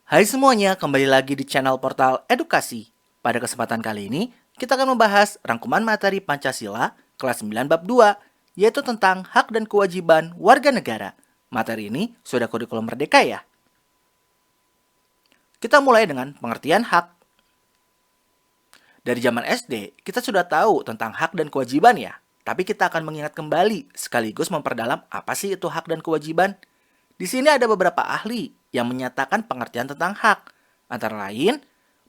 Hai semuanya, kembali lagi di channel Portal Edukasi. Pada kesempatan kali ini, kita akan membahas rangkuman materi Pancasila kelas 9 bab 2, yaitu tentang hak dan kewajiban warga negara. Materi ini sudah kurikulum merdeka ya. Kita mulai dengan pengertian hak. Dari zaman SD, kita sudah tahu tentang hak dan kewajiban ya. Tapi kita akan mengingat kembali sekaligus memperdalam apa sih itu hak dan kewajiban. Di sini ada beberapa ahli yang menyatakan pengertian tentang hak, antara lain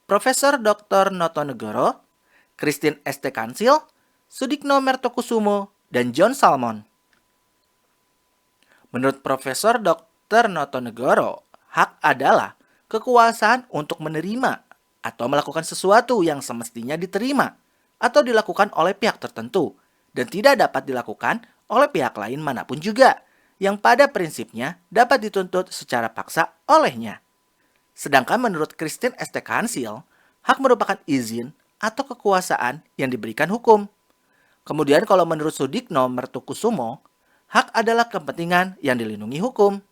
Profesor Dr. Notonegoro, Christine St. Kansil, Sudikno Mertokusumo, dan John Salmon. Menurut Profesor Dr. Notonegoro, hak adalah kekuasaan untuk menerima atau melakukan sesuatu yang semestinya diterima atau dilakukan oleh pihak tertentu dan tidak dapat dilakukan oleh pihak lain manapun juga, yang pada prinsipnya dapat dituntut secara paksa olehnya. Sedangkan menurut Christine St. Kansil, hak merupakan izin atau kekuasaan yang diberikan hukum. Kemudian kalau menurut Sudikno Mertokusumo, hak adalah kepentingan yang dilindungi hukum.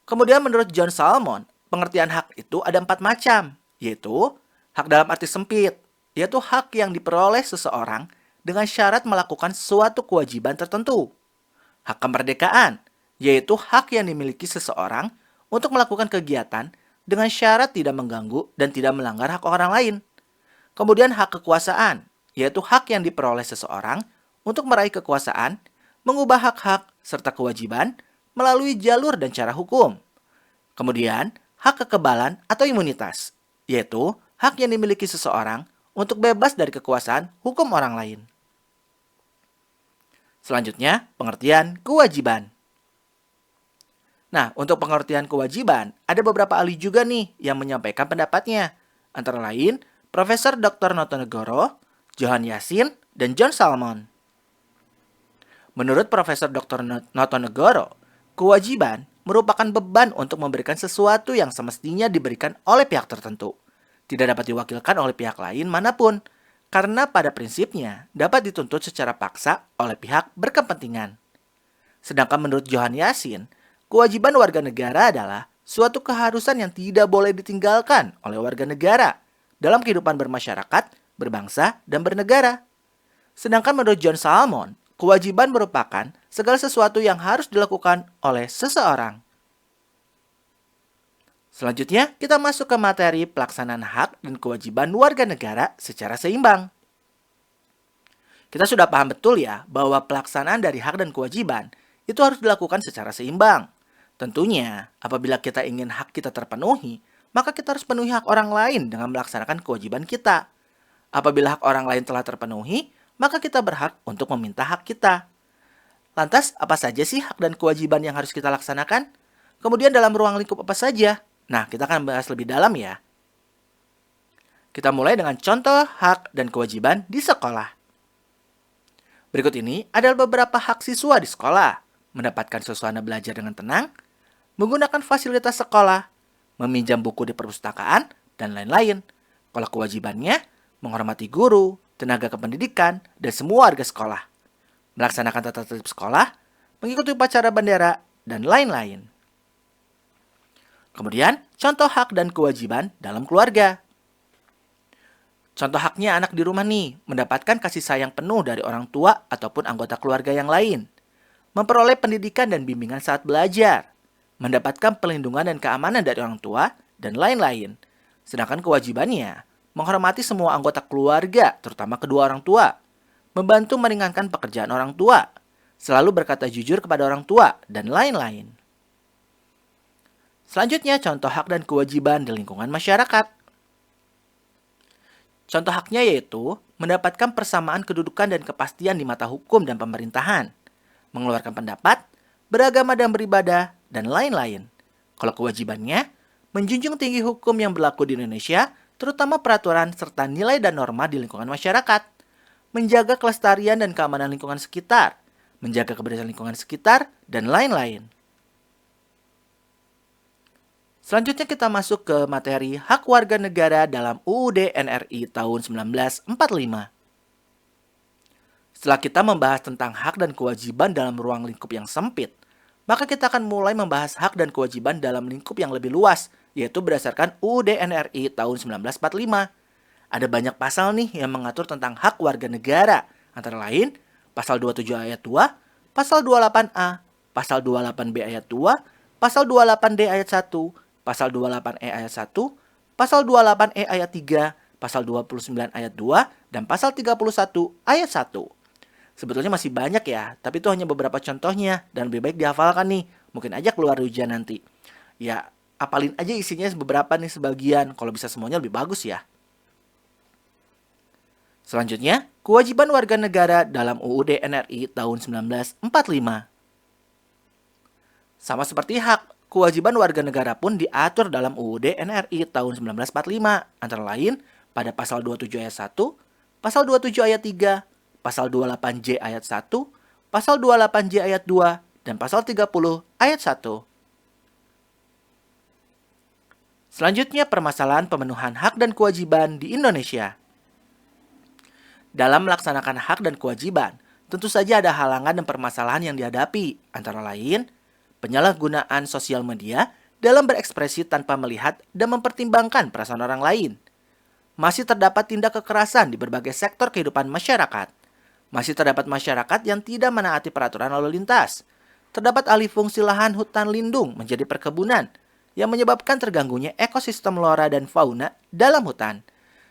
Kemudian menurut John Salmon, pengertian hak itu ada 4 macam, yaitu hak dalam arti sempit, yaitu hak yang diperoleh seseorang dengan syarat melakukan suatu kewajiban tertentu. Hak kemerdekaan, yaitu hak yang dimiliki seseorang untuk melakukan kegiatan dengan syarat tidak mengganggu dan tidak melanggar hak orang lain. Kemudian hak kekuasaan, yaitu hak yang diperoleh seseorang untuk meraih kekuasaan, mengubah hak-hak serta kewajiban melalui jalur dan cara hukum. Kemudian, hak kekebalan atau imunitas, yaitu hak yang dimiliki seseorang untuk bebas dari kekuasaan hukum orang lain. Selanjutnya, pengertian kewajiban. Nah, untuk pengertian kewajiban, ada beberapa ahli juga nih yang menyampaikan pendapatnya. Antara lain, Profesor Dr. Notonegoro, Johan Yassin, dan John Salmon. Menurut Profesor Dr. Notonegoro, kewajiban merupakan beban untuk memberikan sesuatu yang semestinya diberikan oleh pihak tertentu. Tidak dapat diwakilkan oleh pihak lain manapun, karena pada prinsipnya dapat dituntut secara paksa oleh pihak berkepentingan. Sedangkan menurut Johan Yassin, kewajiban warga negara adalah suatu keharusan yang tidak boleh ditinggalkan oleh warga negara dalam kehidupan bermasyarakat, berbangsa, dan bernegara. Sedangkan menurut John Salmon, kewajiban merupakan segala sesuatu yang harus dilakukan oleh seseorang. Selanjutnya, kita masuk ke materi pelaksanaan hak dan kewajiban warga negara secara seimbang. Kita sudah paham betul ya bahwa pelaksanaan dari hak dan kewajiban itu harus dilakukan secara seimbang. Tentunya, apabila kita ingin hak kita terpenuhi, maka kita harus penuhi hak orang lain dengan melaksanakan kewajiban kita. Apabila hak orang lain telah terpenuhi, maka kita berhak untuk meminta hak kita. Lantas, apa saja sih hak dan kewajiban yang harus kita laksanakan? Kemudian dalam ruang lingkup apa saja? Nah, kita akan bahas lebih dalam ya. Kita mulai dengan contoh hak dan kewajiban di sekolah. Berikut ini adalah beberapa hak siswa di sekolah. Mendapatkan suasana belajar dengan tenang, menggunakan fasilitas sekolah, meminjam buku di perpustakaan, dan lain-lain. Kalau kewajibannya, menghormati guru, tenaga kependidikan, dan semua warga sekolah. Melaksanakan tata tertib sekolah, mengikuti upacara bendera, dan lain-lain. Kemudian, contoh hak dan kewajiban dalam keluarga. Contoh haknya anak di rumah nih, mendapatkan kasih sayang penuh dari orang tua ataupun anggota keluarga yang lain. Memperoleh pendidikan dan bimbingan saat belajar. Mendapatkan perlindungan dan keamanan dari orang tua, dan lain-lain. Sedangkan kewajibannya, menghormati semua anggota keluarga, terutama kedua orang tua. Membantu meringankan pekerjaan orang tua. Selalu berkata jujur kepada orang tua, dan lain-lain. Selanjutnya, contoh hak dan kewajiban di lingkungan masyarakat. Contoh haknya yaitu mendapatkan persamaan kedudukan dan kepastian di mata hukum dan pemerintahan, mengeluarkan pendapat, beragama dan beribadah, dan lain-lain. Kalau kewajibannya, menjunjung tinggi hukum yang berlaku di Indonesia, terutama peraturan serta nilai dan norma di lingkungan masyarakat, menjaga kelestarian dan keamanan lingkungan sekitar, menjaga kebersihan lingkungan sekitar, dan lain-lain. Selanjutnya kita masuk ke materi hak warga negara dalam UUD NRI tahun 1945. Setelah kita membahas tentang hak dan kewajiban dalam ruang lingkup yang sempit, maka kita akan mulai membahas hak dan kewajiban dalam lingkup yang lebih luas, yaitu berdasarkan UUD NRI tahun 1945. Ada banyak pasal nih yang mengatur tentang hak warga negara, antara lain pasal 27 ayat 2, pasal 28A, pasal 28B ayat 2, pasal 28D ayat 1, pasal 28E ayat 1, pasal 28E ayat 3, pasal 29 ayat 2, dan pasal 31 ayat 1. Sebetulnya masih banyak ya, tapi itu hanya beberapa contohnya dan lebih baik dihafalkan nih. Mungkin aja keluar ujian nanti. Ya, apalin aja isinya beberapa nih sebagian. Kalau bisa semuanya lebih bagus ya. Selanjutnya, kewajiban warga negara dalam UUD NRI tahun 1945. Sama seperti hak, kewajiban warga negara pun diatur dalam UUD NRI tahun 1945, antara lain pada pasal 27 ayat 1, pasal 27 ayat 3, pasal 28J ayat 1, pasal 28J ayat 2, dan pasal 30 ayat 1. Selanjutnya, permasalahan pemenuhan hak dan kewajiban di Indonesia. Dalam melaksanakan hak dan kewajiban, tentu saja ada halangan dan permasalahan yang dihadapi, antara lain penyalahgunaan sosial media dalam berekspresi tanpa melihat dan mempertimbangkan perasaan orang lain. Masih terdapat tindak kekerasan di berbagai sektor kehidupan masyarakat. Masih terdapat masyarakat yang tidak menaati peraturan lalu lintas. Terdapat alih fungsi lahan hutan lindung menjadi perkebunan yang menyebabkan terganggunya ekosistem flora dan fauna dalam hutan,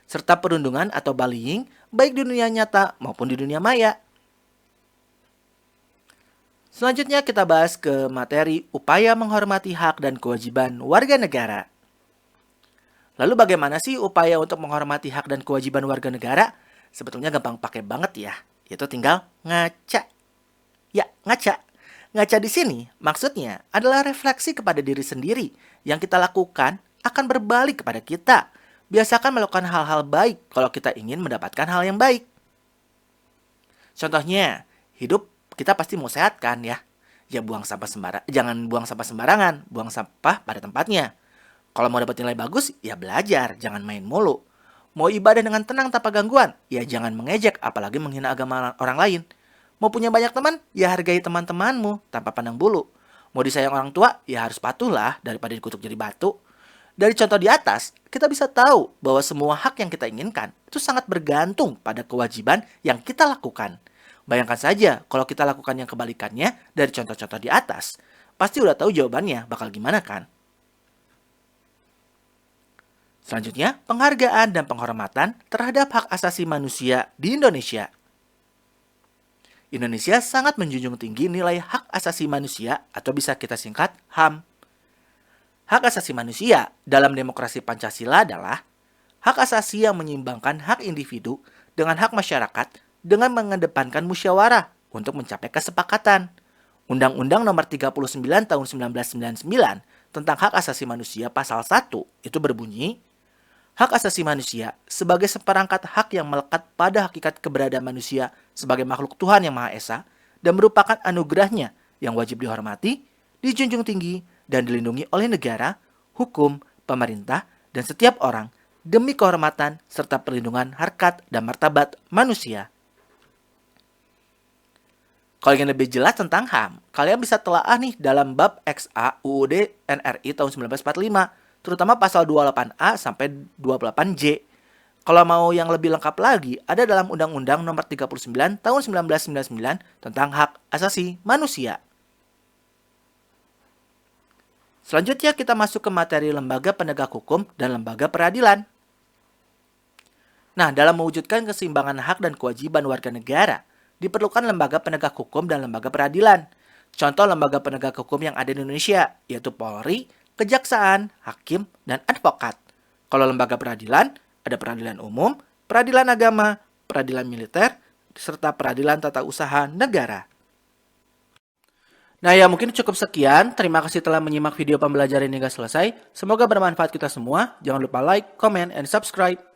serta perundungan atau bullying baik di dunia nyata maupun di dunia maya. Selanjutnya kita bahas ke materi upaya menghormati hak dan kewajiban warga negara. Lalu bagaimana sih upaya untuk menghormati hak dan kewajiban warga negara? Sebetulnya gampang pakai banget ya. Itu tinggal ngaca. Ya, ngaca. Ngaca di sini maksudnya adalah refleksi kepada diri sendiri. Yang kita lakukan akan berbalik kepada kita. Biasakan melakukan hal-hal baik kalau kita ingin mendapatkan hal yang baik. Contohnya, hidup kita pasti mau sehat kan ya. Ya jangan buang sampah sembarangan, buang sampah pada tempatnya. Kalau mau dapat nilai bagus, ya belajar, jangan main mulu. Mau ibadah dengan tenang tanpa gangguan, ya jangan mengejek apalagi menghina agama orang lain. Mau punya banyak teman, ya hargai teman-temanmu tanpa pandang bulu. Mau disayang orang tua, ya harus patuhlah daripada dikutuk jadi batu. Dari contoh di atas, kita bisa tahu bahwa semua hak yang kita inginkan itu sangat bergantung pada kewajiban yang kita lakukan. Bayangkan saja kalau kita lakukan yang kebalikannya dari contoh-contoh di atas. Pasti udah tahu jawabannya bakal gimana kan? Selanjutnya, penghargaan dan penghormatan terhadap hak asasi manusia di Indonesia. Indonesia sangat menjunjung tinggi nilai hak asasi manusia atau bisa kita singkat HAM. Hak asasi manusia dalam demokrasi Pancasila adalah hak asasi yang menyeimbangkan hak individu dengan hak masyarakat dengan mengedepankan musyawarah untuk mencapai kesepakatan. Undang-Undang Nomor 39 Tahun 1999 tentang Hak Asasi Manusia Pasal 1 itu berbunyi, hak asasi manusia sebagai seperangkat hak yang melekat pada hakikat keberadaan manusia sebagai makhluk Tuhan yang Maha Esa dan merupakan anugerahnya yang wajib dihormati, dijunjung tinggi, dan dilindungi oleh negara, hukum, pemerintah, dan setiap orang demi kehormatan serta perlindungan harkat dan martabat manusia. Kalau ingin lebih jelas tentang HAM, kalian bisa telaah nih dalam bab XA UUD NRI tahun 1945, terutama pasal 28A sampai 28J. Kalau mau yang lebih lengkap lagi, ada dalam Undang-Undang Nomor 39 Tahun 1999 tentang Hak Asasi Manusia. Selanjutnya kita masuk ke materi lembaga penegak hukum dan lembaga peradilan. Nah, dalam mewujudkan keseimbangan hak dan kewajiban warga negara, diperlukan lembaga penegak hukum dan lembaga peradilan. Contoh lembaga penegak hukum yang ada di Indonesia, yaitu Polri, Kejaksaan, Hakim, dan Advokat. Kalau lembaga peradilan, ada peradilan umum, peradilan agama, peradilan militer, serta peradilan tata usaha negara. Nah ya mungkin cukup sekian. Terima kasih telah menyimak video pembelajaran hingga selesai. Semoga bermanfaat kita semua. Jangan lupa like, comment, and subscribe.